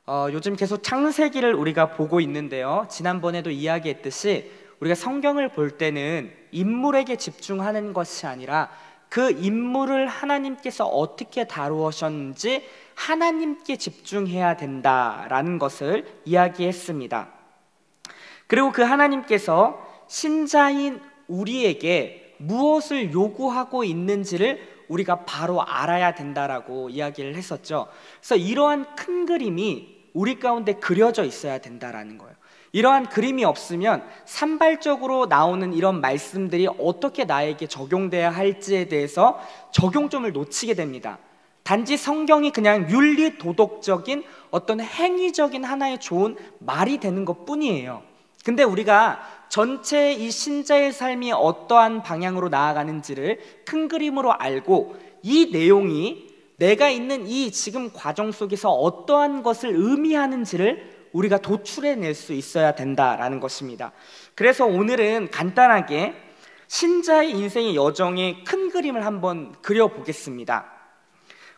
요즘 계속 창세기를 우리가 보고 있는데요. 지난번에도 이야기했듯이 우리가 성경을 볼 때는 인물에게 집중하는 것이 아니라 그 인물을 하나님께서 어떻게 다루셨는지 하나님께 집중해야 된다라는 것을 이야기했습니다. 그리고 그 하나님께서 신자인 우리에게 무엇을 요구하고 있는지를 우리가 바로 알아야 된다라고 이야기를 했었죠. 그래서 이러한 큰 그림이 우리 가운데 그려져 있어야 된다라는 거예요. 이러한 그림이 없으면 산발적으로 나오는 이런 말씀들이 어떻게 나에게 적용돼야 할지에 대해서 적용점을 놓치게 됩니다. 단지 성경이 그냥 윤리 도덕적인 어떤 행위적인 하나의 좋은 말이 되는 것 뿐이에요. 근데 우리가 전체 이 신자의 삶이 어떠한 방향으로 나아가는지를 큰 그림으로 알고 이 내용이 내가 있는 이 지금 과정 속에서 어떠한 것을 의미하는지를 우리가 도출해낼 수 있어야 된다라는 것입니다. 그래서 오늘은 간단하게 신자의 인생의 여정의 큰 그림을 한번 그려보겠습니다.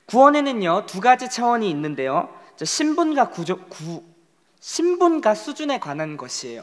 구원에는요, 두 가지 차원이 있는데요. 신분과 수준에 관한 것이에요.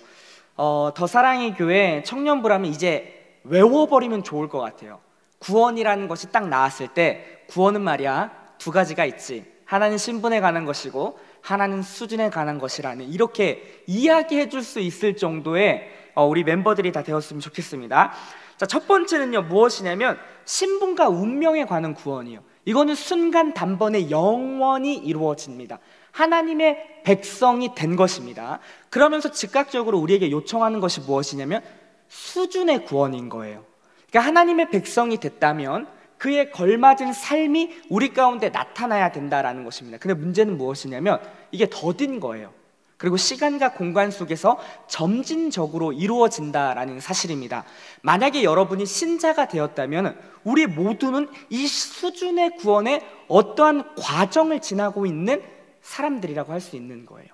더 사랑의 교회 청년부라면 이제 외워버리면 좋을 것 같아요. 구원이라는 것이 딱 나왔을 때 구원은 말이야 두 가지가 있지. 하나는 신분에 관한 것이고 하나는 수준에 관한 것이라는, 이렇게 이야기해 줄 수 있을 정도의 우리 멤버들이 다 되었으면 좋겠습니다. 자, 첫 번째는요, 무엇이냐면 신분과 운명에 관한 구원이에요. 이거는 순간 단번에 영원히 이루어집니다. 하나님의 백성이 된 것입니다. 그러면서 즉각적으로 우리에게 요청하는 것이 무엇이냐면 수준의 구원인 거예요. 그러니까 하나님의 백성이 됐다면 그에 걸맞은 삶이 우리 가운데 나타나야 된다라는 것입니다. 근데 문제는 무엇이냐면 이게 더딘 거예요. 그리고 시간과 공간 속에서 점진적으로 이루어진다라는 사실입니다. 만약에 여러분이 신자가 되었다면 우리 모두는 이 수준의 구원에 어떠한 과정을 지나고 있는 사람들이라고 할 수 있는 거예요.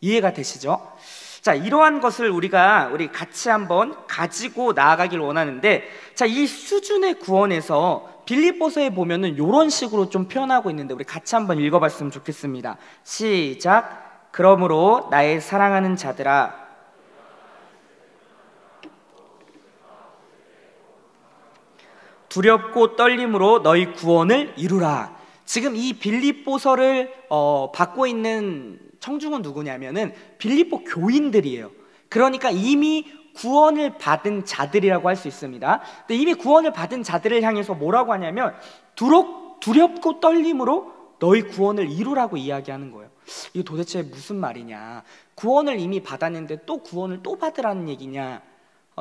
이해가 되시죠? 자, 이러한 것을 우리 같이 한번 가지고 나아가길 원하는데, 자, 이 수준의 구원에서 빌립보서에 보면은 이런 식으로 좀 표현하고 있는데 우리 같이 한번 읽어봤으면 좋겠습니다. 시작. 그러므로 나의 사랑하는 자들아, 두렵고 떨림으로 너희 구원을 이루라. 지금 이 빌립보서를 받고 있는 청중은 누구냐면은 빌립보 교인들이에요. 그러니까 이미 구원을 받은 자들이라고 할 수 있습니다. 근데 이미 구원을 받은 자들을 향해서 뭐라고 하냐면 두렵고 떨림으로 너희 구원을 이루라고 이야기하는 거예요. 이게 도대체 무슨 말이냐? 구원을 이미 받았는데 또 구원을 또 받으라는 얘기냐?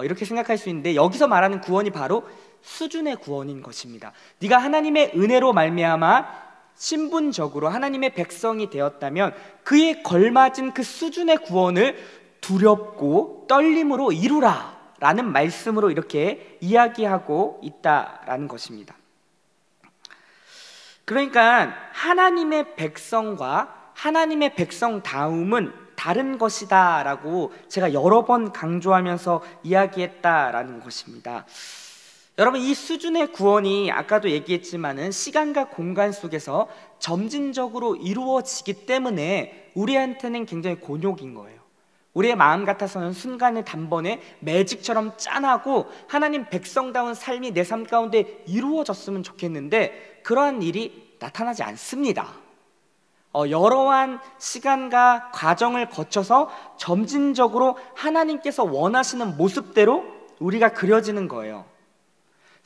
이렇게 생각할 수 있는데, 여기서 말하는 구원이 바로 수준의 구원인 것입니다. 네가 하나님의 은혜로 말미암아 신분적으로 하나님의 백성이 되었다면 그에 걸맞은 그 수준의 구원을 두렵고 떨림으로 이루라 라는 말씀으로 이렇게 이야기하고 있다라는 것입니다. 그러니까 하나님의 백성과 하나님의 백성다움은 다른 것이다 라고 제가 여러 번 강조하면서 이야기했다라는 것입니다. 여러분, 이 수준의 구원이 아까도 얘기했지만은 시간과 공간 속에서 점진적으로 이루어지기 때문에 우리한테는 굉장히 곤욕인 거예요. 우리의 마음 같아서는 순간에 단번에 매직처럼 짠하고 하나님 백성다운 삶이 내 삶 가운데 이루어졌으면 좋겠는데 그러한 일이 나타나지 않습니다. 여러한 시간과 과정을 거쳐서 점진적으로 하나님께서 원하시는 모습대로 우리가 그려지는 거예요.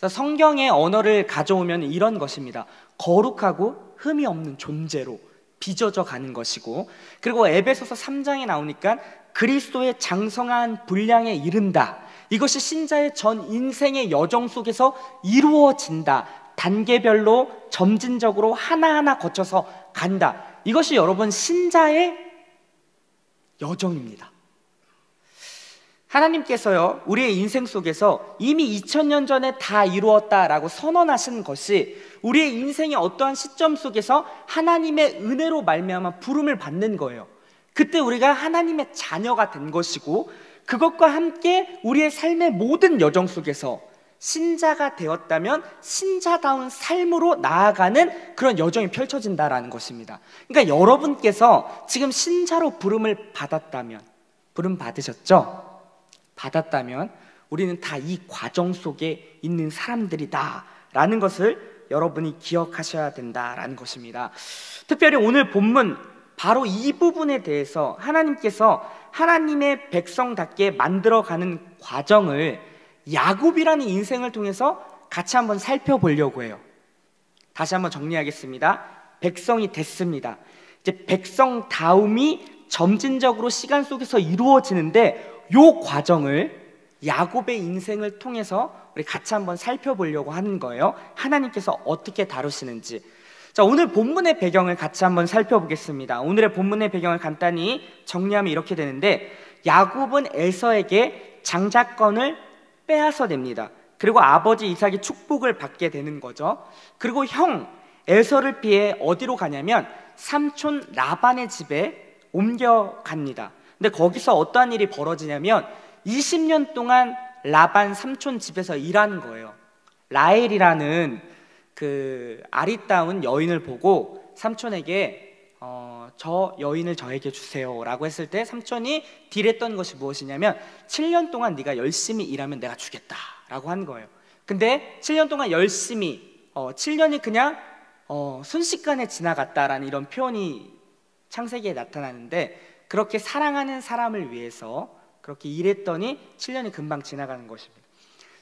성경의 언어를 가져오면 이런 것입니다. 거룩하고 흠이 없는 존재로 빚어져 가는 것이고, 그리고 에베소서 3장에 나오니까 그리스도의 장성한 분량에 이른다. 이것이 신자의 전 인생의 여정 속에서 이루어진다. 단계별로 점진적으로 하나하나 거쳐서 간다. 이것이 여러분 신자의 여정입니다. 하나님께서요, 우리의 인생 속에서 이미 2000년 전에 다 이루었다라고 선언하신 것이 우리의 인생의 어떠한 시점 속에서 하나님의 은혜로 말미암아 부름을 받는 거예요. 그때 우리가 하나님의 자녀가 된 것이고, 그것과 함께 우리의 삶의 모든 여정 속에서 신자가 되었다면 신자다운 삶으로 나아가는 그런 여정이 펼쳐진다라는 것입니다. 그러니까 여러분께서 지금 신자로 부름 받으셨죠? 받았다면 우리는 다 이 과정 속에 있는 사람들이다 라는 것을 여러분이 기억하셔야 된다라는 것입니다. 특별히 오늘 본문 바로 이 부분에 대해서 하나님께서 하나님의 백성답게 만들어가는 과정을 야곱이라는 인생을 통해서 같이 한번 살펴보려고 해요. 다시 한번 정리하겠습니다. 백성이 됐습니다. 이제 백성다움이 점진적으로 시간 속에서 이루어지는데 이 과정을 야곱의 인생을 통해서 우리 같이 한번 살펴보려고 하는 거예요. 하나님께서 어떻게 다루시는지. 자, 오늘 본문의 배경을 같이 한번 살펴보겠습니다. 오늘의 본문의 배경을 간단히 정리하면 이렇게 되는데, 야곱은 에서에게 장자권을 빼앗아 냅니다. 그리고 아버지 이삭이 축복을 받게 되는 거죠. 그리고 형 에서를 피해 어디로 가냐면 삼촌 라반의 집에 옮겨갑니다. 근데 거기서 어떠한 일이 벌어지냐면 20년 동안 라반 삼촌 집에서 일하는 거예요. 라헬이라는 그 아리따운 여인을 보고 삼촌에게 저 여인을 저에게 주세요 라고 했을 때 삼촌이 딜했던 것이 무엇이냐면 7년 동안 네가 열심히 일하면 내가 주겠다 라고 한 거예요. 근데 7년 동안 열심히 7년이 그냥 순식간에 지나갔다라는 이런 표현이 창세기에 나타나는데, 그렇게 사랑하는 사람을 위해서 그렇게 일했더니 7년이 금방 지나가는 것입니다.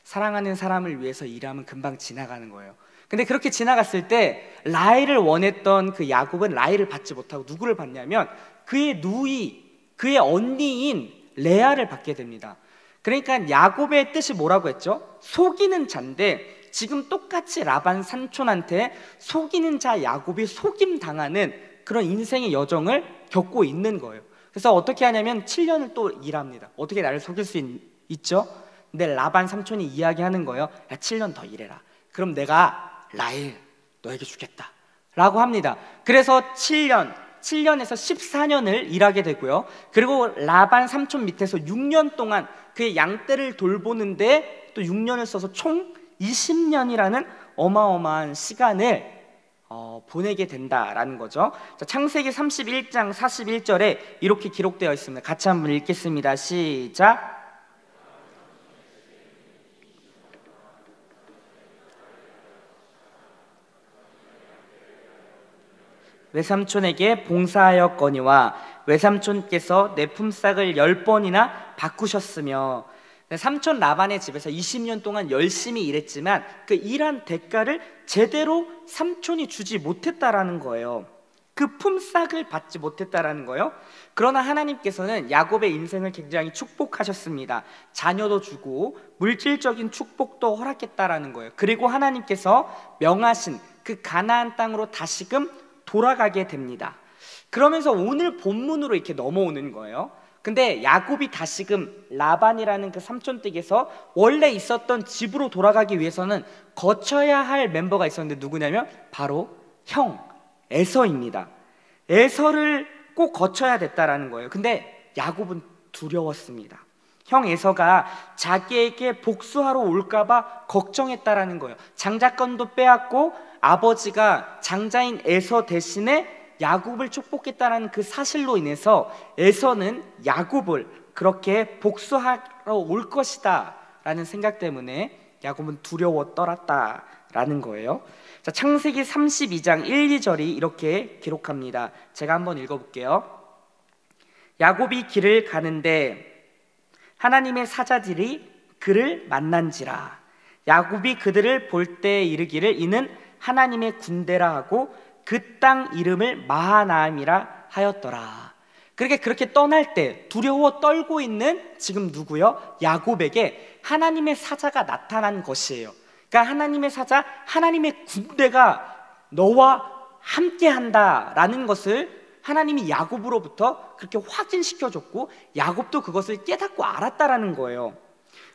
사랑하는 사람을 위해서 일하면 금방 지나가는 거예요. 근데 그렇게 지나갔을 때 라헬을 원했던 그 야곱은 라헬을 받지 못하고 누구를 받냐면 그의 누이, 그의 언니인 레아를 받게 됩니다. 그러니까 야곱의 뜻이 뭐라고 했죠? 속이는 자인데 지금 똑같이 라반 삼촌한테 속이는 자 야곱이 속임당하는 그런 인생의 여정을 겪고 있는 거예요. 그래서 어떻게 하냐면 7년을 또 일합니다. 어떻게 나를 속일 수 있죠? 근데 라반 삼촌이 이야기하는 거예요. 야, 7년 더 일해라. 그럼 내가 라헬 너에게 주겠다 라고 합니다. 그래서 7년에서 14년을 일하게 되고요. 그리고 라반 삼촌 밑에서 6년 동안 그의 양떼를 돌보는데 또 6년을 써서 총 20년이라는 어마어마한 시간을 보내게 된다라는 거죠. 자, 창세기 31장 41절에 이렇게 기록되어 있습니다. 같이 한번 읽겠습니다. 시작. 외삼촌에게 봉사하였거니와 외삼촌께서 내 품삯을 10번이나 바꾸셨으며, 삼촌 라반의 집에서 20년 동안 열심히 일했지만 그 일한 대가를 제대로 삼촌이 주지 못했다라는 거예요. 그 품삯을 받지 못했다라는 거예요. 그러나 하나님께서는 야곱의 인생을 굉장히 축복하셨습니다. 자녀도 주고 물질적인 축복도 허락했다라는 거예요. 그리고 하나님께서 명하신 그 가나안 땅으로 다시금 돌아가게 됩니다. 그러면서 오늘 본문으로 이렇게 넘어오는 거예요. 근데 야곱이 다시금 라반이라는 그 삼촌 댁에서 원래 있었던 집으로 돌아가기 위해서는 거쳐야 할 멤버가 있었는데 누구냐면 바로 형 에서입니다. 에서를 꼭 거쳐야 됐다라는 거예요. 근데 야곱은 두려웠습니다. 형 에서가 자기에게 복수하러 올까봐 걱정했다라는 거예요. 장자권도 빼앗고 아버지가 장자인 에서 대신에 야곱을 축복했다는 그 사실로 인해서 에서는 야곱을 그렇게 복수하러 올 것이다 라는 생각 때문에 야곱은 두려워 떨었다라는 거예요. 자, 창세기 32장 1, 2절이 이렇게 기록합니다. 제가 한번 읽어볼게요. 야곱이 길을 가는데 하나님의 사자들이 그를 만난지라. 야곱이 그들을 볼 때 이르기를 이는 하나님의 군대라 하고 그 땅 이름을 마하나임이라 하였더라. 그렇게 떠날 때 두려워 떨고 있는 지금 누구요? 야곱에게 하나님의 사자가 나타난 것이에요. 그러니까 하나님의 사자, 하나님의 군대가 너와 함께한다라는 것을 하나님이 야곱으로부터 그렇게 확인시켜줬고 야곱도 그것을 깨닫고 알았다라는 거예요.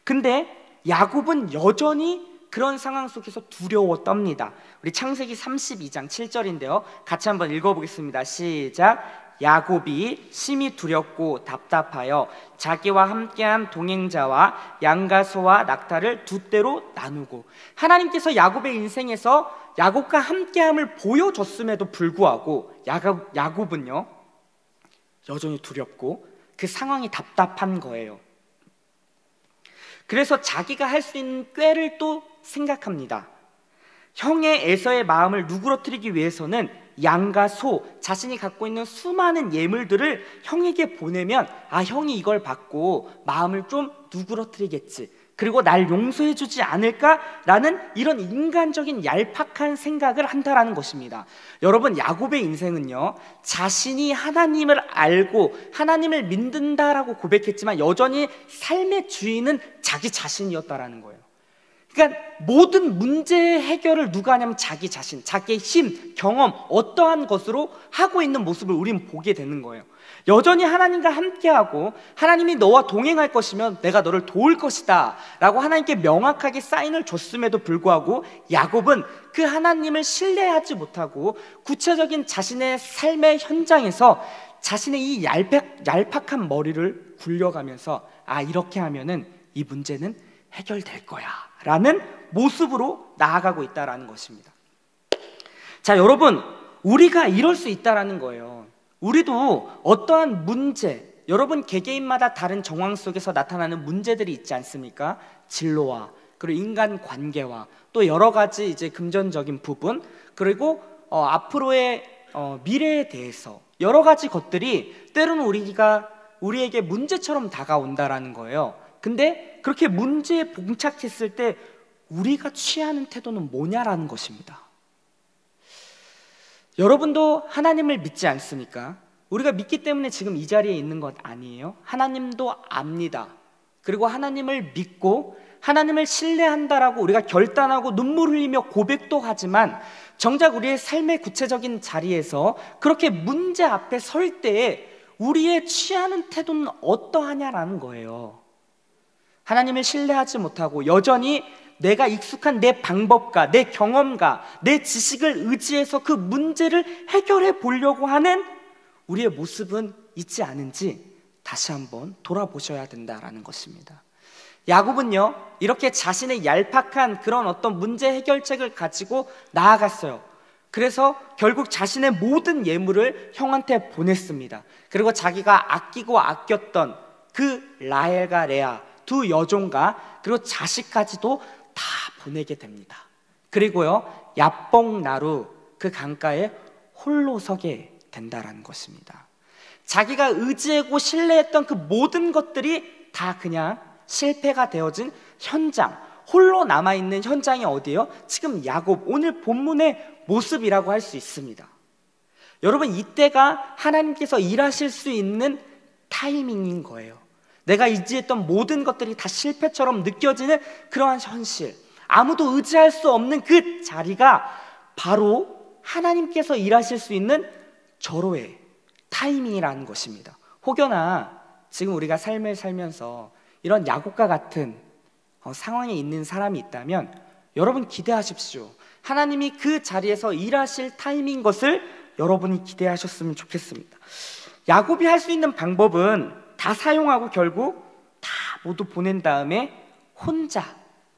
근데 야곱은 여전히 그런 상황 속에서 두려워 떱니다. 우리 창세기 32장 7절인데요. 같이 한번 읽어보겠습니다. 시작. 야곱이 심히 두렵고 답답하여 자기와 함께한 동행자와 양과 소와 낙타를 두 떼로 나누고, 하나님께서 야곱의 인생에서 야곱과 함께함을 보여줬음에도 불구하고 야곱은요 여전히 두렵고 그 상황이 답답한 거예요. 그래서 자기가 할 수 있는 꾀를 또 생각합니다. 형의 에서의 마음을 누그러뜨리기 위해서는 양과 소, 자신이 갖고 있는 수많은 예물들을 형에게 보내면 형이 이걸 받고 마음을 좀 누그러뜨리겠지, 그리고 날 용서해 주지 않을까라는 이런 인간적인 얄팍한 생각을 한다라는 것입니다. 여러분, 야곱의 인생은요 자신이 하나님을 알고 하나님을 믿는다라고 고백했지만 여전히 삶의 주인은 자기 자신이었다라는 거예요. 그러니까 모든 문제 해결을 누가 하냐면 자기 자신, 자기의 힘, 경험, 어떠한 것으로 하고 있는 모습을 우린 보게 되는 거예요. 여전히 하나님과 함께하고 하나님이 너와 동행할 것이면 내가 너를 도울 것이다 라고 하나님께 명확하게 사인을 줬음에도 불구하고 야곱은 그 하나님을 신뢰하지 못하고 구체적인 자신의 삶의 현장에서 자신의 이 얄팍한 머리를 굴려가면서 이렇게 하면은 이 문제는 해결될 거야 라는 모습으로 나아가고 있다는 것입니다. 자, 여러분, 우리가 이럴 수 있다는 거예요. 우리도 어떠한 문제, 여러분 개개인마다 다른 정황 속에서 나타나는 문제들이 있지 않습니까? 진로와 그리고 인간관계와 또 여러 가지 이제 금전적인 부분, 그리고 앞으로의 미래에 대해서 여러 가지 것들이 때로는 우리에게 문제처럼 다가온다라는 거예요. 근데 그렇게 문제에 봉착했을 때 우리가 취하는 태도는 뭐냐라는 것입니다. 여러분도 하나님을 믿지 않습니까? 우리가 믿기 때문에 지금 이 자리에 있는 것 아니에요? 하나님도 압니다. 그리고 하나님을 믿고 하나님을 신뢰한다라고 우리가 결단하고 눈물 흘리며 고백도 하지만 정작 우리의 삶의 구체적인 자리에서 그렇게 문제 앞에 설 때에 우리의 취하는 태도는 어떠하냐라는 거예요. 하나님을 신뢰하지 못하고 여전히 내가 익숙한 내 방법과 내 경험과 내 지식을 의지해서 그 문제를 해결해 보려고 하는 우리의 모습은 있지 않은지 다시 한번 돌아보셔야 된다라는 것입니다. 야곱은요 이렇게 자신의 얄팍한 그런 어떤 문제 해결책을 가지고 나아갔어요. 그래서 결국 자신의 모든 예물을 형한테 보냈습니다. 그리고 자기가 아끼고 아꼈던 그 라헬과 레아 두 여종과 그리고 자식까지도 다 보내게 됩니다. 그리고요 야복나루 그 강가에 홀로 서게 된다라는 것입니다. 자기가 의지하고 신뢰했던 그 모든 것들이 다 그냥 실패가 되어진 현장, 홀로 남아있는 현장이 어디예요? 지금 야곱, 오늘 본문의 모습이라고 할 수 있습니다. 여러분, 이때가 하나님께서 일하실 수 있는 타이밍인 거예요. 내가 의지했던 모든 것들이 다 실패처럼 느껴지는 그러한 현실, 아무도 의지할 수 없는 그 자리가 바로 하나님께서 일하실 수 있는 절호의 타이밍이라는 것입니다. 혹여나 지금 우리가 삶을 살면서 이런 야곱과 같은 상황에 있는 사람이 있다면 여러분 기대하십시오. 하나님이 그 자리에서 일하실 타이밍인 것을 여러분이 기대하셨으면 좋겠습니다. 야곱이 할 수 있는 방법은 다 사용하고 결국 다 모두 보낸 다음에 혼자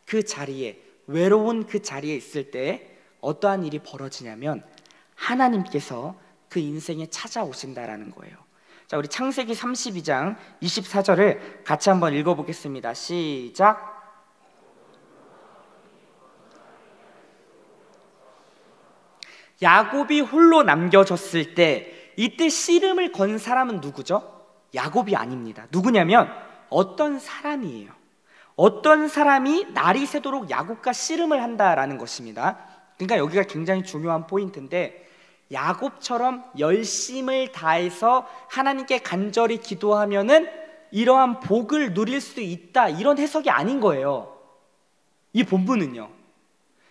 그 자리에, 외로운 그 자리에 있을 때 어떠한 일이 벌어지냐면 하나님께서 그 인생에 찾아오신다라는 거예요. 자, 우리 창세기 32장 24절을 같이 한번 읽어보겠습니다. 시작. 야곱이 홀로 남겨졌을 때 이때 씨름을 건 사람은 누구죠? 야곱이 아닙니다. 누구냐면 어떤 사람이에요. 어떤 사람이 날이 새도록 야곱과 씨름을 한다라는 것입니다. 그러니까 여기가 굉장히 중요한 포인트인데, 야곱처럼 열심을 다해서 하나님께 간절히 기도하면은 이러한 복을 누릴 수 있다, 이런 해석이 아닌 거예요. 이 본문은요,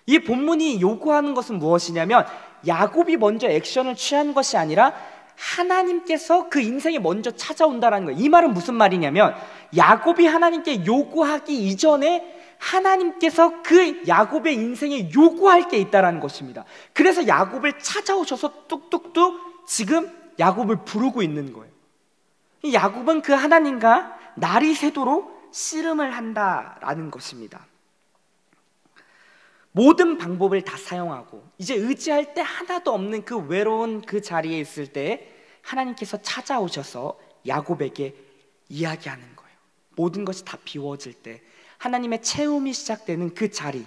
이 본문이 요구하는 것은 무엇이냐면 야곱이 먼저 액션을 취한 것이 아니라 하나님께서 그 인생에 먼저 찾아온다라는 거예요. 이 말은 무슨 말이냐면 야곱이 하나님께 요구하기 이전에 하나님께서 그 야곱의 인생에 요구할 게 있다라는 것입니다. 그래서 야곱을 찾아오셔서 뚝뚝뚝 지금 야곱을 부르고 있는 거예요. 이 야곱은 그 하나님과 날이 새도록 씨름을 한다라는 것입니다. 모든 방법을 다 사용하고 이제 의지할 때 하나도 없는 그 외로운 그 자리에 있을 때 하나님께서 찾아오셔서 야곱에게 이야기하는 거예요. 모든 것이 다 비워질 때 하나님의 체험이 시작되는 그 자리.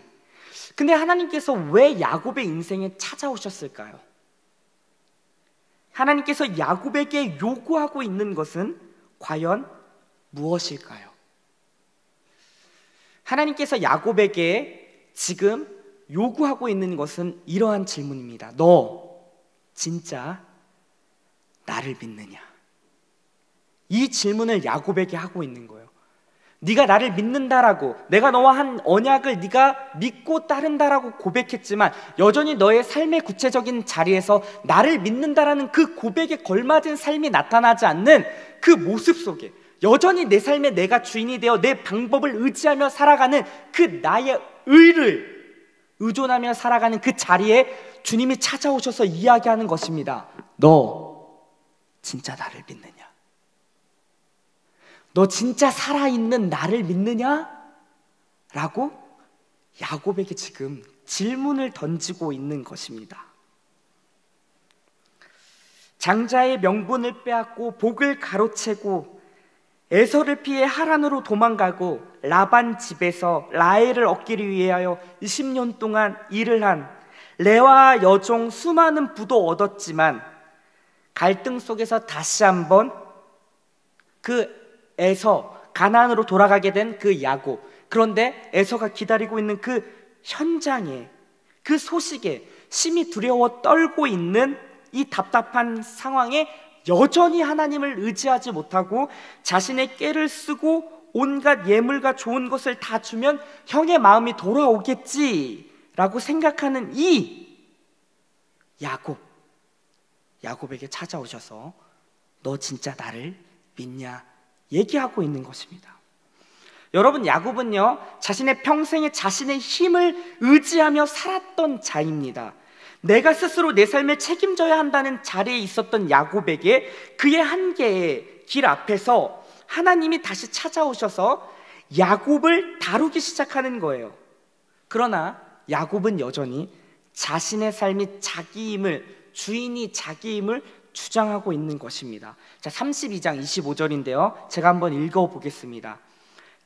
근데 하나님께서 왜 야곱의 인생에 찾아오셨을까요? 하나님께서 야곱에게 요구하고 있는 것은 과연 무엇일까요? 하나님께서 야곱에게 지금 요구하고 있는 것은 이러한 질문입니다. 너 진짜 나를 믿느냐? 이 질문을 야곱에게 하고 있는 거예요. 네가 나를 믿는다라고, 내가 너와 한 언약을 네가 믿고 따른다라고 고백했지만 여전히 너의 삶의 구체적인 자리에서 나를 믿는다라는 그 고백에 걸맞은 삶이 나타나지 않는 그 모습 속에 여전히 내 삶에 내가 주인이 되어 내 방법을 의지하며 살아가는 그 나의 의를 의존하며 살아가는 그 자리에 주님이 찾아오셔서 이야기하는 것입니다. 너 진짜 나를 믿느냐? 너 진짜 살아있는 나를 믿느냐? 라고 야곱에게 지금 질문을 던지고 있는 것입니다. 장자의 명분을 빼앗고 복을 가로채고 에서를 피해 하란으로 도망가고 라반 집에서 라헬을 얻기를 위하여 20년 동안 일을 한 레와 여종 수많은 부도 얻었지만 갈등 속에서 다시 한번 그 에서 가나안으로 돌아가게 된 그 야곱. 그런데 에서가 기다리고 있는 그 현장에, 그 소식에 심히 두려워 떨고 있는 이 답답한 상황에 여전히 하나님을 의지하지 못하고 자신의 꾀를 쓰고 온갖 예물과 좋은 것을 다 주면 형의 마음이 돌아오겠지라고 생각하는 이 야곱에게 찾아오셔서 너 진짜 나를 믿냐? 얘기하고 있는 것입니다. 여러분, 야곱은요 자신의 평생에 자신의 힘을 의지하며 살았던 자입니다. 내가 스스로 내 삶을 책임져야 한다는 자리에 있었던 야곱에게 그의 한계의 길 앞에서 하나님이 다시 찾아오셔서 야곱을 다루기 시작하는 거예요. 그러나 야곱은 여전히 자신의 삶이 자기 힘을, 주인이 자기 힘을 주장하고 있는 것입니다. 자, 32장 25절인데요 제가 한번 읽어보겠습니다.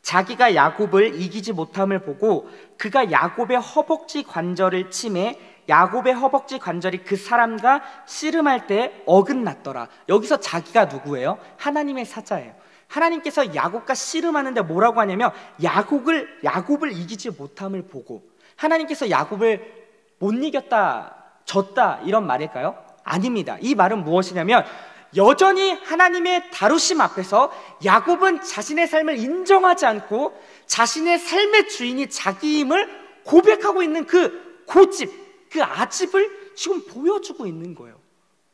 자기가 야곱을 이기지 못함을 보고 그가 야곱의 허벅지 관절을 치매 야곱의 허벅지 관절이 그 사람과 씨름할 때 어긋났더라. 여기서 자기가 누구예요? 하나님의 사자예요. 하나님께서 야곱과 씨름하는데 뭐라고 하냐면 야곱을 이기지 못함을 보고, 하나님께서 야곱을 못 이겼다, 졌다 이런 말일까요? 아닙니다. 이 말은 무엇이냐면 여전히 하나님의 다루심 앞에서 야곱은 자신의 삶을 인정하지 않고 자신의 삶의 주인이 자기 힘을 고백하고 있는 그 고집, 그 아집을 지금 보여주고 있는 거예요.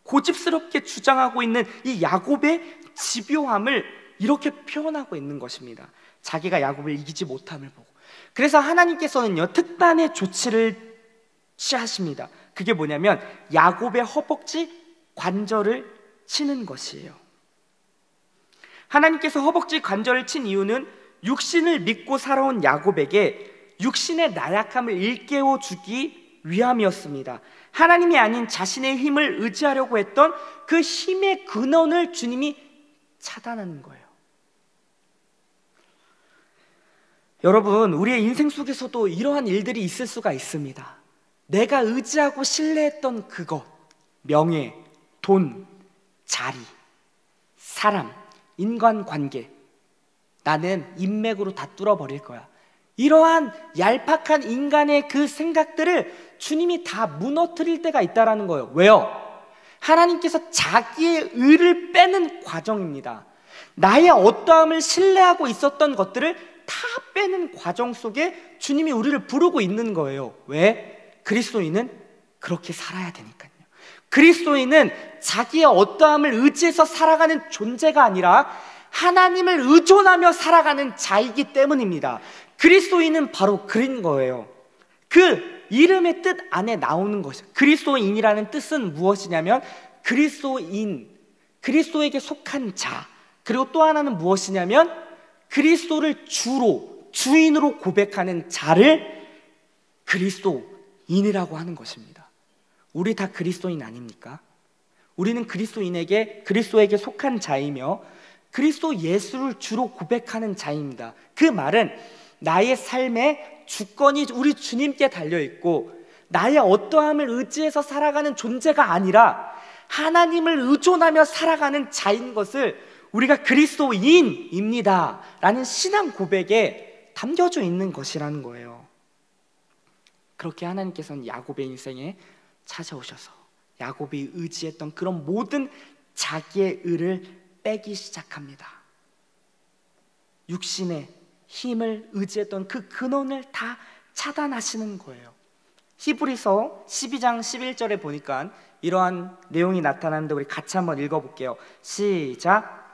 고집스럽게 주장하고 있는 이 야곱의 집요함을 이렇게 표현하고 있는 것입니다. 자기가 야곱을 이기지 못함을 보고. 그래서 하나님께서는요 특단의 조치를 취하십니다. 그게 뭐냐면 야곱의 허벅지 관절을 치는 것이에요. 하나님께서 허벅지 관절을 친 이유는 육신을 믿고 살아온 야곱에게 육신의 나약함을 일깨워 주기 위함이었습니다. 하나님이 아닌 자신의 힘을 의지하려고 했던 그 힘의 근원을 주님이 차단하는 거예요. 여러분, 우리의 인생 속에서도 이러한 일들이 있을 수가 있습니다. 내가 의지하고 신뢰했던 그것, 명예, 돈, 자리, 사람, 인간관계, 나는 인맥으로 다 뚫어버릴 거야. 이러한 얄팍한 인간의 그 생각들을 주님이 다 무너뜨릴 때가 있다는 거예요. 왜요? 하나님께서 자기의 의를 빼는 과정입니다. 나의 어떠함을 신뢰하고 있었던 것들을 다 빼는 과정 속에 주님이 우리를 부르고 있는 거예요. 왜? 그리스도인은 그렇게 살아야 되니까요. 그리스도인은 자기의 어떠함을 의지해서 살아가는 존재가 아니라 하나님을 의존하며 살아가는 자이기 때문입니다. 그리스도인은 바로 그런 거예요. 그 이름의 뜻 안에 나오는 것이죠. 그리스도인이라는 뜻은 무엇이냐면 그리스도인, 그리스도에게 속한 자, 그리고 또 하나는 무엇이냐면 그리스도를 주인으로 고백하는 자를 그리스도인이라고 하는 것입니다. 우리 다 그리스도인 아닙니까? 우리는 그리스도에게 속한 자이며 그리스도 예수를 주로 고백하는 자입니다. 그 말은 나의 삶의 주권이 우리 주님께 달려있고 나의 어떠함을 의지해서 살아가는 존재가 아니라 하나님을 의존하며 살아가는 자인 것을 우리가 그리스도인입니다 라는 신앙 고백에 담겨져 있는 것이라는 거예요. 그렇게 하나님께서는 야곱의 인생에 찾아오셔서 야곱이 의지했던 그런 모든 자기의 의를 빼기 시작합니다. 육신의 힘을 의지했던 그 근원을 다 차단하시는 거예요. 히브리서 12장 11절에 보니까 이러한 내용이 나타나는데 우리 같이 한번 읽어볼게요. 시작.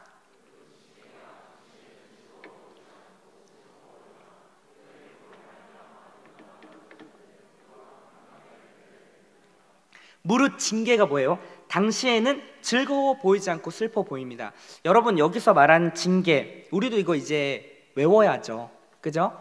무릇 징계가 뭐예요? 당시에는 즐거워 보이지 않고 슬퍼 보입니다. 여러분, 여기서 말하는 징계, 우리도 이거 이제 외워야죠. 그죠?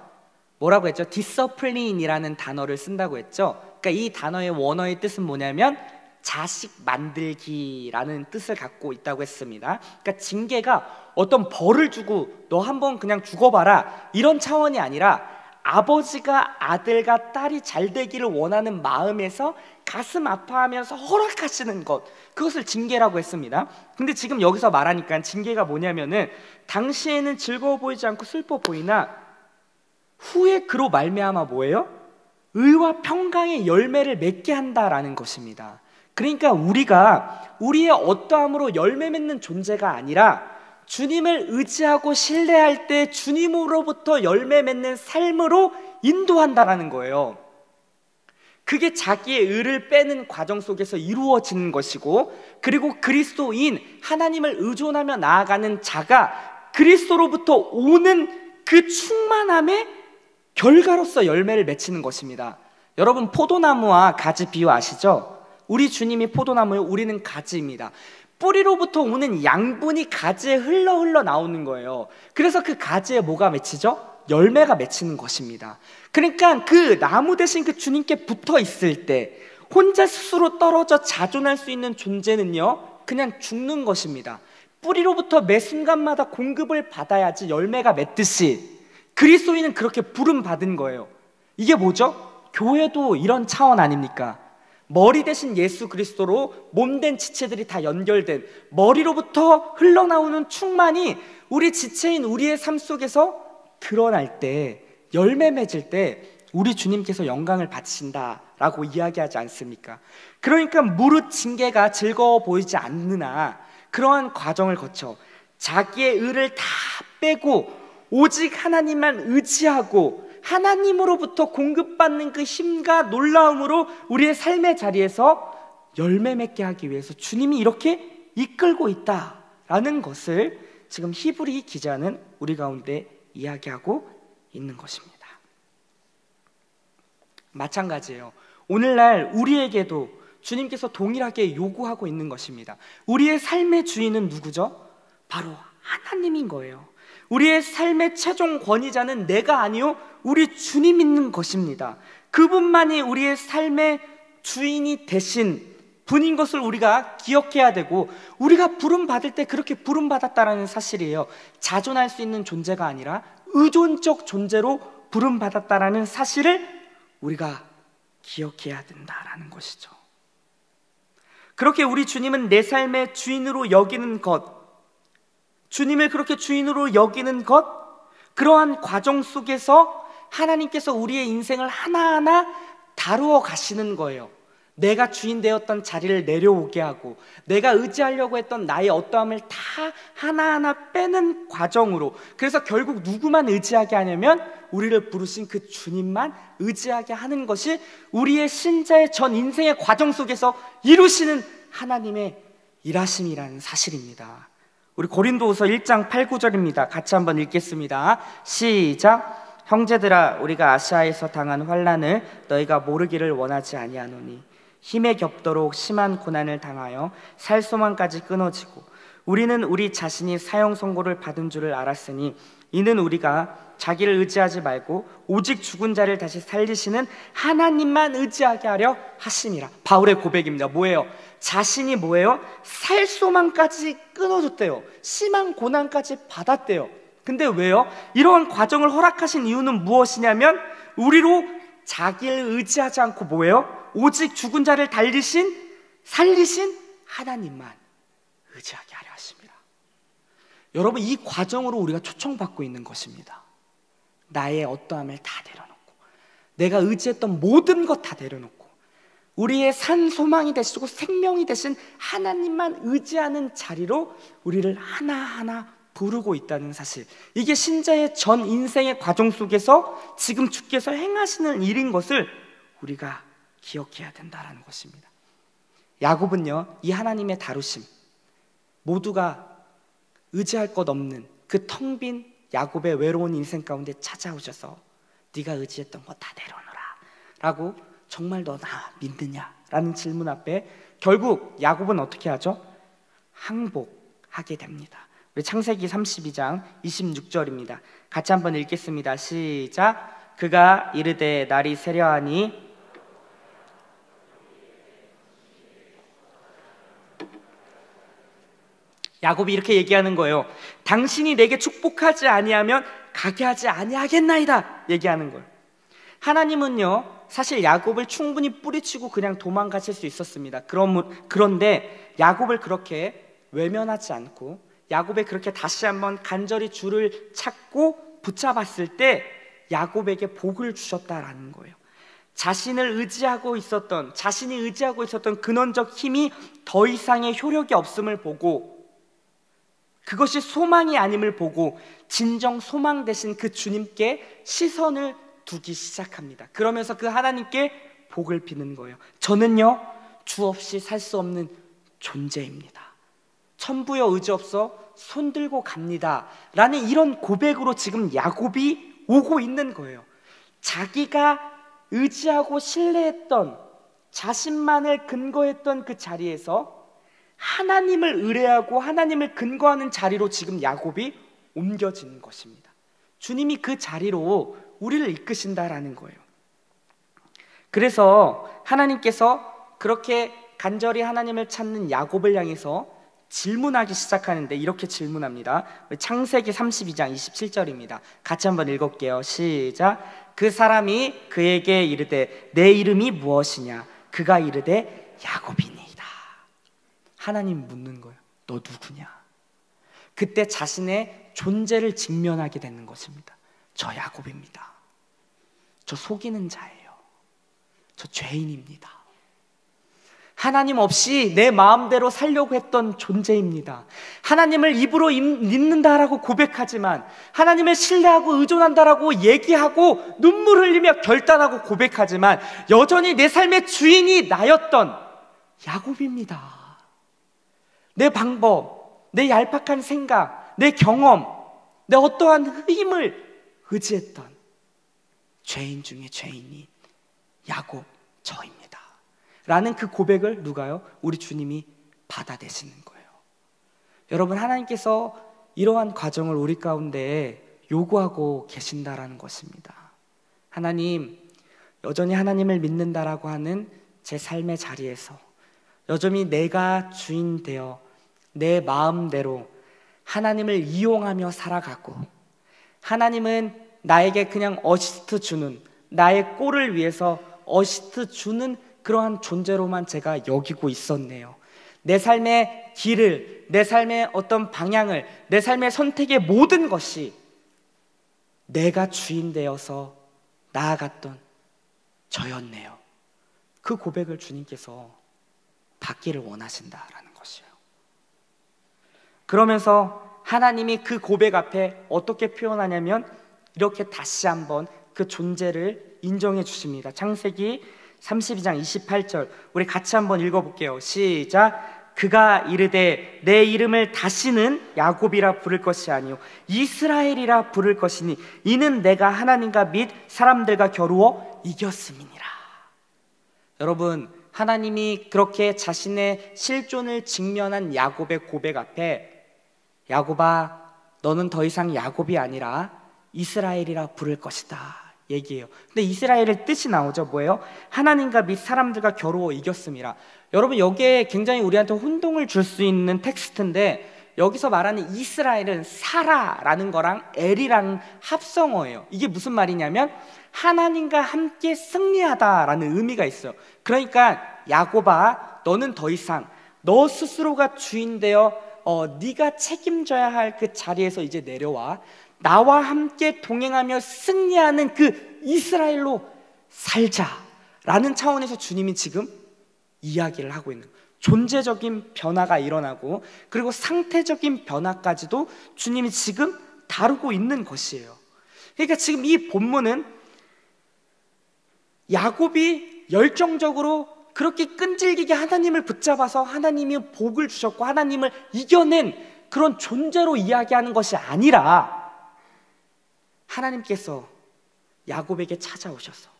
뭐라고 했죠? 디서플린이라는 단어를 쓴다고 했죠. 그러니까 이 단어의 원어의 뜻은 뭐냐면 자식 만들기라는 뜻을 갖고 있다고 했습니다. 그러니까 징계가 어떤 벌을 주고 너 한번 그냥 죽어봐라 이런 차원이 아니라 아버지가 아들과 딸이 잘 되기를 원하는 마음에서 가슴 아파하면서 허락하시는 것, 그것을 징계라고 했습니다. 근데 지금 여기서 말하니까 징계가 뭐냐면은 당시에는 즐거워 보이지 않고 슬퍼 보이나 후에 그로 말미암아 뭐예요? 의와 평강의 열매를 맺게 한다라는 것입니다. 그러니까 우리가 우리의 어떠함으로 열매 맺는 존재가 아니라 주님을 의지하고 신뢰할 때 주님으로부터 열매 맺는 삶으로 인도한다라는 거예요. 그게 자기의 의를 빼는 과정 속에서 이루어지는 것이고, 그리고 그리스도인 하나님을 의존하며 나아가는 자가 그리스도로부터 오는 그 충만함의 결과로서 열매를 맺히는 것입니다. 여러분, 포도나무와 가지 비유 아시죠? 우리 주님이 포도나무요, 우리는 가지입니다. 뿌리로부터 오는 양분이 가지에 흘러 나오는 거예요. 그래서 그 가지에 뭐가 맺히죠? 열매가 맺히는 것입니다. 그러니까 그 나무 대신 그 주님께 붙어 있을 때 혼자 스스로 떨어져 자존할 수 있는 존재는요, 그냥 죽는 것입니다. 뿌리로부터 매 순간마다 공급을 받아야지 열매가 맺듯이 그리스도인은 그렇게 부름 받은 거예요. 이게 뭐죠? 교회도 이런 차원 아닙니까? 머리 대신 예수 그리스도로 몸된 지체들이 다 연결된 머리로부터 흘러나오는 충만이 우리 지체인 우리의 삶 속에서 드러날 때, 열매 맺을 때 우리 주님께서 영광을 받으신다라고 이야기하지 않습니까? 그러니까 무릇 징계가 즐거워 보이지 않느나 그러한 과정을 거쳐 자기의 의를 다 빼고 오직 하나님만 의지하고 하나님으로부터 공급받는 그 힘과 놀라움으로 우리의 삶의 자리에서 열매 맺게 하기 위해서 주님이 이렇게 이끌고 있다라는 것을 지금 히브리 기자는 우리 가운데 이야기하고 있는 것입니다. 마찬가지예요. 오늘날 우리에게도 주님께서 동일하게 요구하고 있는 것입니다. 우리의 삶의 주인은 누구죠? 바로 하나님인 거예요. 우리의 삶의 최종 권위자는 내가 아니요 우리 주님 있는 것입니다. 그분만이 우리의 삶의 주인이 되신 분인 것을 우리가 기억해야 되고, 우리가 부름받을 때 그렇게 부름받았다라는 사실이에요. 자존할 수 있는 존재가 아니라 의존적 존재로 부름받았다라는 사실을 우리가 기억해야 된다라는 것이죠. 그렇게 우리 주님은 내 삶의 주인으로 여기는 것, 주님을 그렇게 주인으로 여기는 것, 그러한 과정 속에서 하나님께서 우리의 인생을 하나하나 다루어 가시는 거예요. 내가 주인 되었던 자리를 내려오게 하고 내가 의지하려고 했던 나의 어떠함을 다 하나하나 빼는 과정으로, 그래서 결국 누구만 의지하게 하냐면 우리를 부르신 그 주님만 의지하게 하는 것이 우리의 신자의 전 인생의 과정 속에서 이루시는 하나님의 일하심이라는 사실입니다. 우리 고린도후서 1장 8, 9절입니다. 같이 한번 읽겠습니다. 시작. 형제들아, 우리가 아시아에서 당한 환난을 너희가 모르기를 원하지 아니하노니 힘에 겹도록 심한 고난을 당하여 살 소망까지 끊어지고 우리는 우리 자신이 사형 선고를 받은 줄을 알았으니 이는 우리가 자기를 의지하지 말고 오직 죽은 자를 다시 살리시는 하나님만 의지하게 하려 하심이라. 바울의 고백입니다. 뭐예요? 자신이 뭐예요? 살 소망까지 끊어줬대요. 심한 고난까지 받았대요. 근데 왜요? 이러한 과정을 허락하신 이유는 무엇이냐면 우리로 자기를 의지하지 않고 뭐예요? 오직 죽은 자를 살리신 하나님만 의지하게 하려 하십니다. 여러분, 이 과정으로 우리가 초청받고 있는 것입니다. 나의 어떠함을 다 내려놓고, 내가 의지했던 모든 것 다 내려놓고, 우리의 산 소망이 되시고 생명이 되신 하나님만 의지하는 자리로 우리를 하나하나 부르고 있다는 사실, 이게 신자의 전 인생의 과정 속에서 지금 주께서 행하시는 일인 것을 우리가 기억해야 된다는 것입니다. 야곱은요, 이 하나님의 다루심, 모두가 의지할 것 없는 그 텅 빈 야곱의 외로운 인생 가운데 찾아오셔서 네가 의지했던 거 다 내려놓으라 라고, 정말 너 나 믿느냐? 라는 질문 앞에 결국 야곱은 어떻게 하죠? 항복하게 됩니다. 우리 창세기 32장 26절입니다. 같이 한번 읽겠습니다. 시작. 그가 이르되 날이 새려하니 야곱이 이렇게 얘기하는 거예요. 당신이 내게 축복하지 아니하면 가게 하지 아니하겠나이다 얘기하는 거예요. 하나님은요, 사실 야곱을 충분히 뿌리치고 그냥 도망가실 수 있었습니다. 그런데 야곱을 그렇게 외면하지 않고, 야곱에 그렇게 다시 한번 간절히 주를 찾고 붙잡았을 때 야곱에게 복을 주셨다라는 거예요. 자신이 의지하고 있었던 근원적 힘이 더 이상의 효력이 없음을 보고, 그것이 소망이 아님을 보고 진정 소망 되신 그 주님께 시선을 두기 시작합니다. 그러면서 그 하나님께 복을 비는 거예요. 저는요, 주 없이 살 수 없는 존재입니다. 천부여 의지 없어 손들고 갑니다 라는 이런 고백으로 지금 야곱이 오고 있는 거예요. 자기가 의지하고 신뢰했던, 자신만을 근거했던 그 자리에서 하나님을 의뢰하고 하나님을 근거하는 자리로 지금 야곱이 옮겨지는 것입니다. 주님이 그 자리로 우리를 이끄신다라는 거예요. 그래서 하나님께서 그렇게 간절히 하나님을 찾는 야곱을 향해서 질문하기 시작하는데 이렇게 질문합니다. 창세기 32장 27절입니다. 같이 한번 읽을게요. 시작. 그 사람이 그에게 이르되 내 이름이 무엇이냐? 그가 이르되 야곱이니이다. 하나님 묻는 거예요. 너 누구냐? 그때 자신의 존재를 직면하게 되는 것입니다. 저 야곱입니다. 저 속이는 자예요. 저 죄인입니다. 하나님 없이 내 마음대로 살려고 했던 존재입니다. 하나님을 입으로 믿는다라고 고백하지만, 하나님을 신뢰하고 의존한다라고 얘기하고 눈물 흘리며 결단하고 고백하지만 여전히 내 삶의 주인이 나였던 야곱입니다. 내 방법, 내 얄팍한 생각, 내 경험, 내 어떠한 힘을 의지했던 죄인 중에 죄인이 야곱 저입니다 라는 그 고백을 누가요? 우리 주님이 받아내시는 거예요. 여러분, 하나님께서 이러한 과정을 우리 가운데 요구하고 계신다라는 것입니다. 하나님, 여전히 하나님을 믿는다라고 하는 제 삶의 자리에서 여전히 내가 주인 되어 내 마음대로 하나님을 이용하며 살아가고, 하나님은 나에게 그냥 어시스트 주는, 나의 골을 위해서 어시스트 주는 그러한 존재로만 제가 여기고 있었네요. 내 삶의 길을, 내 삶의 어떤 방향을, 내 삶의 선택의 모든 것이 내가 주인 되어서 나아갔던 저였네요. 그 고백을 주님께서 받기를 원하신다라는 것이에요. 그러면서 하나님이 그 고백 앞에 어떻게 표현하냐면 이렇게 다시 한번 그 존재를 인정해 주십니다. 창세기 32장 28절 우리 같이 한번 읽어볼게요. 시작. 그가 이르되 내 이름을 다시는 야곱이라 부를 것이 아니요 이스라엘이라 부를 것이니 이는 내가 하나님과 및 사람들과 겨루어 이겼음이니라. 여러분, 하나님이 그렇게 자신의 실존을 직면한 야곱의 고백 앞에 야곱아, 너는 더 이상 야곱이 아니라 이스라엘이라 부를 것이다 얘기해요. 근데 이스라엘의 뜻이 나오죠. 뭐예요? 하나님과 및 사람들과 겨루어 이겼음이라. 여러분, 여기에 굉장히 우리한테 혼동을 줄 수 있는 텍스트인데, 여기서 말하는 이스라엘은 사라라는 거랑 엘이랑 합성어예요. 이게 무슨 말이냐면 하나님과 함께 승리하다라는 의미가 있어요. 그러니까 야곱아, 너는 더 이상 너 스스로가 주인되어 네가 책임져야 할 그 자리에서 이제 내려와 나와 함께 동행하며 승리하는 그 이스라엘로 살자라는 차원에서 주님이 지금 이야기를 하고 있는 거예요. 존재적인 변화가 일어나고 그리고 상태적인 변화까지도 주님이 지금 다루고 있는 것이에요. 그러니까 지금 이 본문은 야곱이 열정적으로 그렇게 끈질기게 하나님을 붙잡아서 하나님이 복을 주셨고 하나님을 이겨낸 그런 존재로 이야기하는 것이 아니라, 하나님께서 야곱에게 찾아오셔서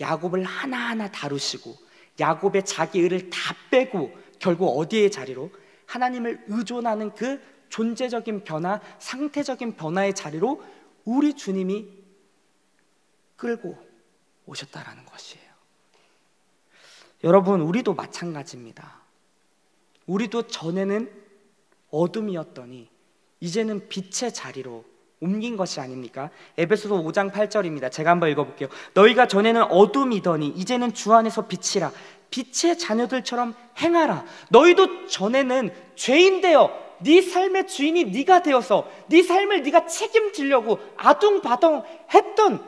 야곱을 하나하나 다루시고 야곱의 자기 의를 다 빼고 결국 어디의 자리로? 하나님을 의존하는 그 존재적인 변화, 상태적인 변화의 자리로 우리 주님이 끌고 오셨다라는 것이에요. 여러분, 우리도 마찬가지입니다. 우리도 전에는 어둠이었더니 이제는 빛의 자리로 옮긴 것이 아닙니까? 에베소서 5장 8절입니다. 제가 한번 읽어볼게요. 너희가 전에는 어둠이더니 이제는 주 안에서 빛이라. 빛의 자녀들처럼 행하라. 너희도 전에는 죄인 되어 네 삶의 주인이 네가 되어서 네 삶을 네가 책임지려고 아둥바둥 했던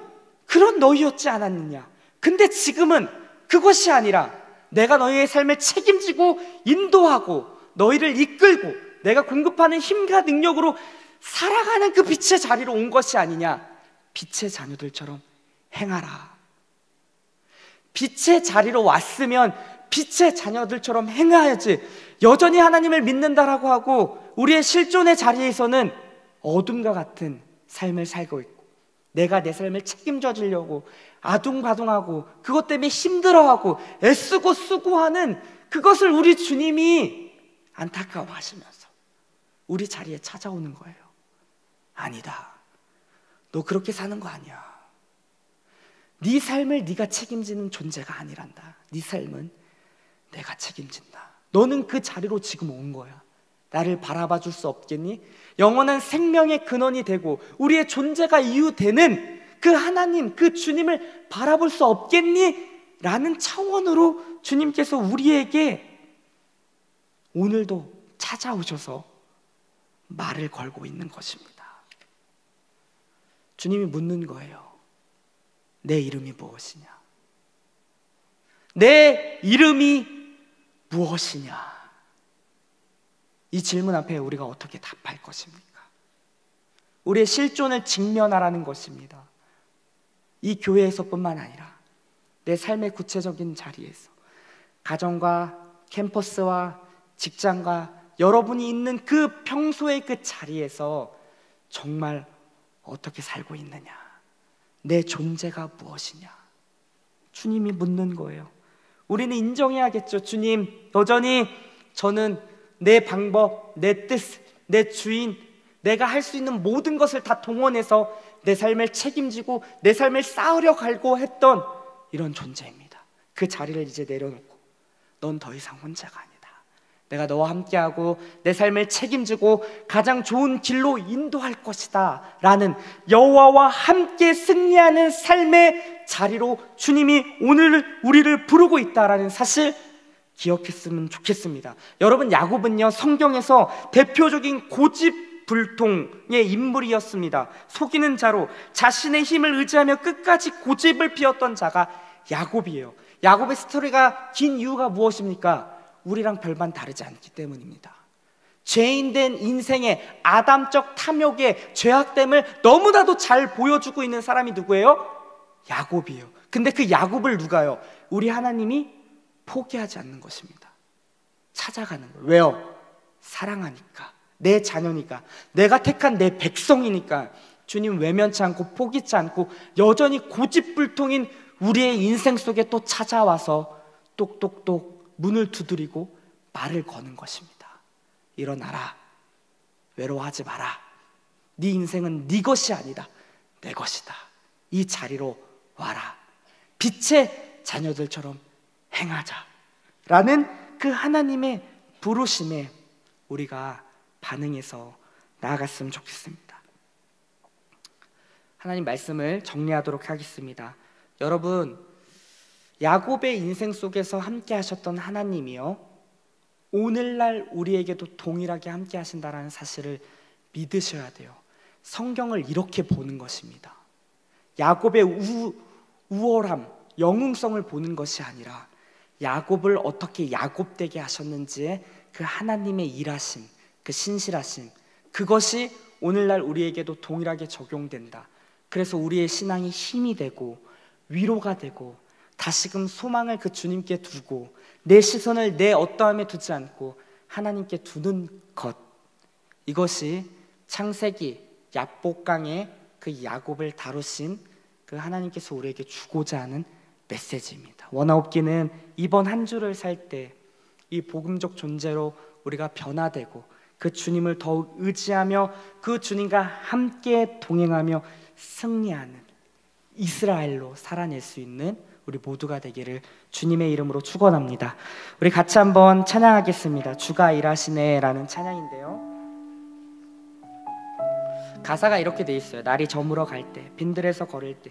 그런 너희였지 않았느냐. 근데 지금은 그것이 아니라 내가 너희의 삶을 책임지고 인도하고 너희를 이끌고 내가 공급하는 힘과 능력으로 살아가는 그 빛의 자리로 온 것이 아니냐. 빛의 자녀들처럼 행하라. 빛의 자리로 왔으면 빛의 자녀들처럼 행해야지. 여전히 하나님을 믿는다라고 하고 우리의 실존의 자리에서는 어둠과 같은 삶을 살고 있고 내가 내 삶을 책임져 주려고 아둥바둥하고 그것 때문에 힘들어하고 애쓰고 수고하는 그것을 우리 주님이 안타까워하시면서 우리 자리에 찾아오는 거예요. 아니다. 너 그렇게 사는 거 아니야. 네 삶을 네가 책임지는 존재가 아니란다. 네 삶은 내가 책임진다. 너는 그 자리로 지금 온 거야. 나를 바라봐 줄 수 없겠니? 영원한 생명의 근원이 되고 우리의 존재가 이유되는 그 하나님, 그 주님을 바라볼 수 없겠니? 라는 차원으로 주님께서 우리에게 오늘도 찾아오셔서 말을 걸고 있는 것입니다. 주님이 묻는 거예요. 내 이름이 무엇이냐? 내 이름이 무엇이냐? 이 질문 앞에 우리가 어떻게 답할 것입니까? 우리의 실존을 직면하라는 것입니다. 이 교회에서뿐만 아니라 내 삶의 구체적인 자리에서, 가정과 캠퍼스와 직장과 여러분이 있는 그 평소의 그 자리에서 정말 어떻게 살고 있느냐? 내 존재가 무엇이냐? 주님이 묻는 거예요. 우리는 인정해야겠죠. 주님, 여전히 저는 내 방법, 내 뜻, 내 주인, 내가 할 수 있는 모든 것을 다 동원해서 내 삶을 책임지고 내 삶을 쌓으려 갈고 했던 이런 존재입니다. 그 자리를 이제 내려놓고 넌 더 이상 혼자가 아니다. 내가 너와 함께하고 내 삶을 책임지고 가장 좋은 길로 인도할 것이다 라는 여호와와 함께 승리하는 삶의 자리로 주님이 오늘 우리를 부르고 있다라는 사실 기억했으면 좋겠습니다. 여러분, 야곱은요 성경에서 대표적인 고집불통의 인물이었습니다. 속이는 자로 자신의 힘을 의지하며 끝까지 고집을 피웠던 자가 야곱이에요. 야곱의 스토리가 긴 이유가 무엇입니까? 우리랑 별반 다르지 않기 때문입니다. 죄인된 인생의 아담적 탐욕의 죄악됨을 너무나도 잘 보여주고 있는 사람이 누구예요? 야곱이에요. 근데 그 야곱을 누가요? 우리 하나님이 포기하지 않는 것입니다. 찾아가는 거예요. 왜요? 사랑하니까, 내 자녀니까, 내가 택한 내 백성이니까 주님 외면치 않고 포기치 않고 여전히 고집불통인 우리의 인생 속에 또 찾아와서 똑똑똑 문을 두드리고 말을 거는 것입니다. 일어나라. 외로워하지 마라. 네 인생은 네 것이 아니다. 내 것이다. 이 자리로 와라. 빛의 자녀들처럼 행하자. 라는 그 하나님의 부르심에 우리가 반응해서 나아갔으면 좋겠습니다. 하나님 말씀을 정리하도록 하겠습니다. 여러분, 야곱의 인생 속에서 함께 하셨던 하나님이요, 오늘날 우리에게도 동일하게 함께 하신다는 사실을 믿으셔야 돼요. 성경을 이렇게 보는 것입니다. 야곱의 우월함, 영웅성을 보는 것이 아니라 야곱을 어떻게 야곱되게 하셨는지에 그 하나님의 일하심, 그 신실하심, 그것이 오늘날 우리에게도 동일하게 적용된다. 그래서 우리의 신앙이 힘이 되고 위로가 되고 다시금 소망을 그 주님께 두고 내 시선을 내 어떠함에 두지 않고 하나님께 두는 것, 이것이 창세기 야복강의 그 야곱을 다루신 그 하나님께서 우리에게 주고자 하는 메시지입니다. 원하옵기는 이번 한 주를 살 때 이 복음적 존재로 우리가 변화되고 그 주님을 더욱 의지하며 그 주님과 함께 동행하며 승리하는 이스라엘로 살아낼 수 있는 우리 모두가 되기를 주님의 이름으로 축원합니다. 우리 같이 한번 찬양하겠습니다. 주가 일하시네 라는 찬양인데요, 가사가 이렇게 돼 있어요. 날이 저물어 갈 때, 빈들에서 걸을 때,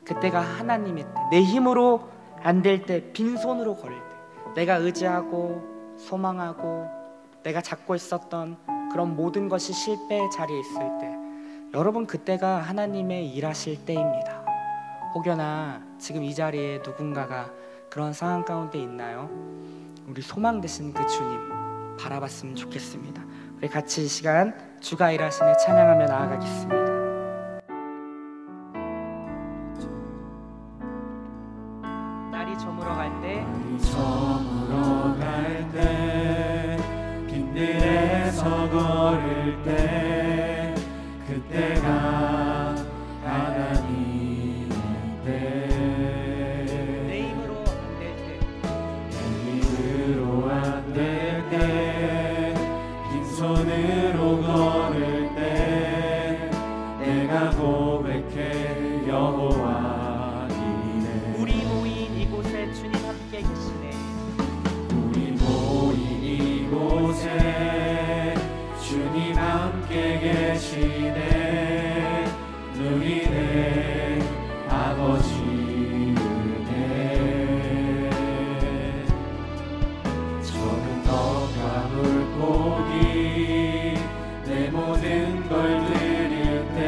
그때가 하나님의 때, 내 힘으로 안 될 때, 빈손으로 걸을 때, 내가 의지하고 소망하고 내가 잡고 있었던 그런 모든 것이 실패의 자리에 있을 때, 여러분, 그때가 하나님의 일하실 때입니다. 혹여나 지금 이 자리에 누군가가 그런 상황 가운데 있나요? 우리 소망 되신 그 주님 바라봤으면 좋겠습니다. 우리 같이 이 시간 주가 일하시네 찬양하며 나아가겠습니다. 날이 저물어 갈 때, 빈들에서 걸을 때, 그때가 하나님의 때. 내 힘으로 안 될 때, 내 힘으로 안 될 때, 빈손으로 걸을 때, 내가 고백해 여호와 이래. 우리 모인 이곳에 주님 함께 계시네. 우리 모인 이곳에 주님 함께 계시네. 누리네 아버지 은혜. 적은 떡과 물고기 내 모든 걸 드릴 때,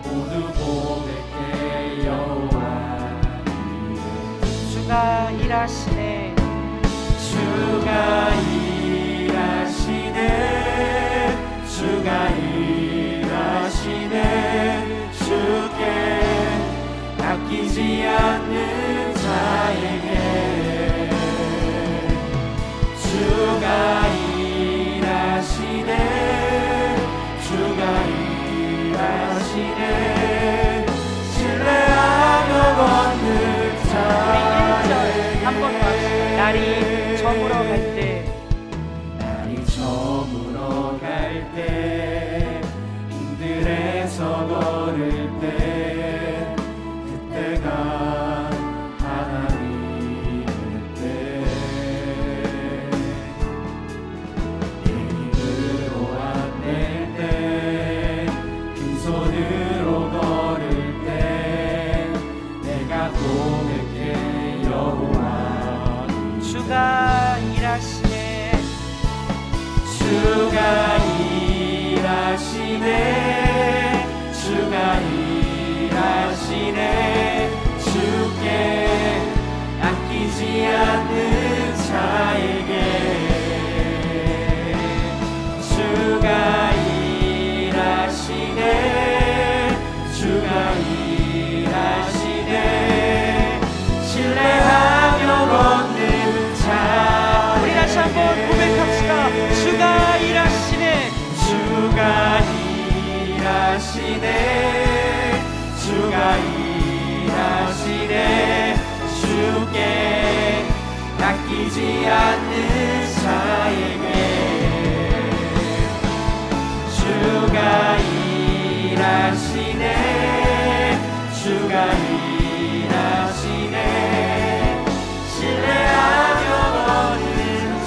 모두 고백해 여호와 이래. 주가 일하시네. 주가 일하시네. 주가 일하시네. 주께 아끼지 않는 자에게. 주가 일하시네. 주가 일하시네. 신뢰하며 걷는 자에게. 한번 더 날이 저물어 갈 때, 날이 저물어 갈 때, 빈들에서 걸을 때, 그때가 하나님의 때. 내 힘으로 안 될 때, 빈손으로 걸을 때, 내가 고백해 여호와. 주가 일하시네. 주가 일하시네. 주가 일하시네. 주께 아끼지 않는 자에게. 주가 일하시네. 주가 일하시네. 신뢰하며 걷는 자. 우리 다시 한번 고백합시다. 주가 일하시네. 주가 일하시네. 주가 일하시네. 주께 쉬지 않는 자에게 주가 일하시네. 주가 일하시네. 신뢰하며 걷는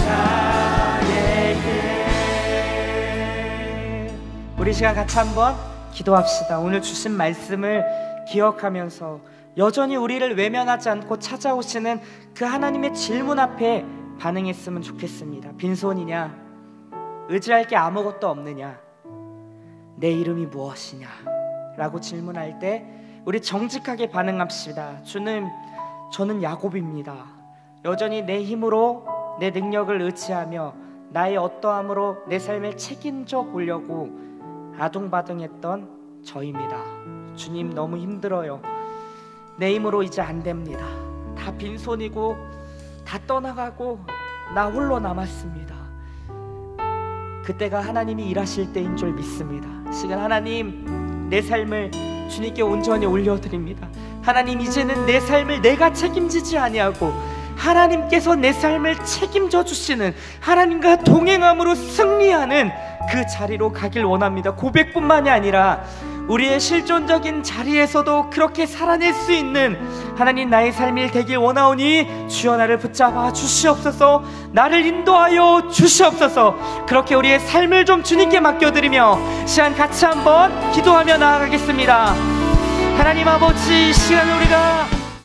자에게. 우리 시간 같이 한번 기도합시다. 오늘 주신 말씀을 기억하면서 여전히 우리를 외면하지 않고 찾아오시는 그 하나님의 질문 앞에 반응했으면 좋겠습니다. 빈손이냐? 의지할 게 아무것도 없느냐? 내 이름이 무엇이냐? 라고 질문할 때 우리 정직하게 반응합시다. 주님, 저는 야곱입니다. 여전히 내 힘으로 내 능력을 의지하며 나의 어떠함으로 내 삶을 책임져 보려고 아둥바둥했던 저입니다. 주님, 너무 힘들어요. 내 힘으로 이제 안 됩니다. 다 빈손이고 다 떠나가고 나 홀로 남았습니다. 그때가 하나님이 일하실 때인 줄 믿습니다. 시간 하나님, 내 삶을 주님께 온전히 올려드립니다. 하나님, 이제는 내 삶을 내가 책임지지 아니하고 하나님께서 내 삶을 책임져 주시는, 하나님과 동행함으로 승리하는 그 자리로 가길 원합니다. 고백뿐만이 아니라 우리의 실존적인 자리에서도 그렇게 살아낼 수 있는 하나님 나의 삶이 되길 원하오니 주여 나를 붙잡아 주시옵소서. 나를 인도하여 주시옵소서. 그렇게 우리의 삶을 좀 주님께 맡겨드리며 시간 같이 한번 기도하며 나아가겠습니다. 하나님 아버지, 이 시간에 우리가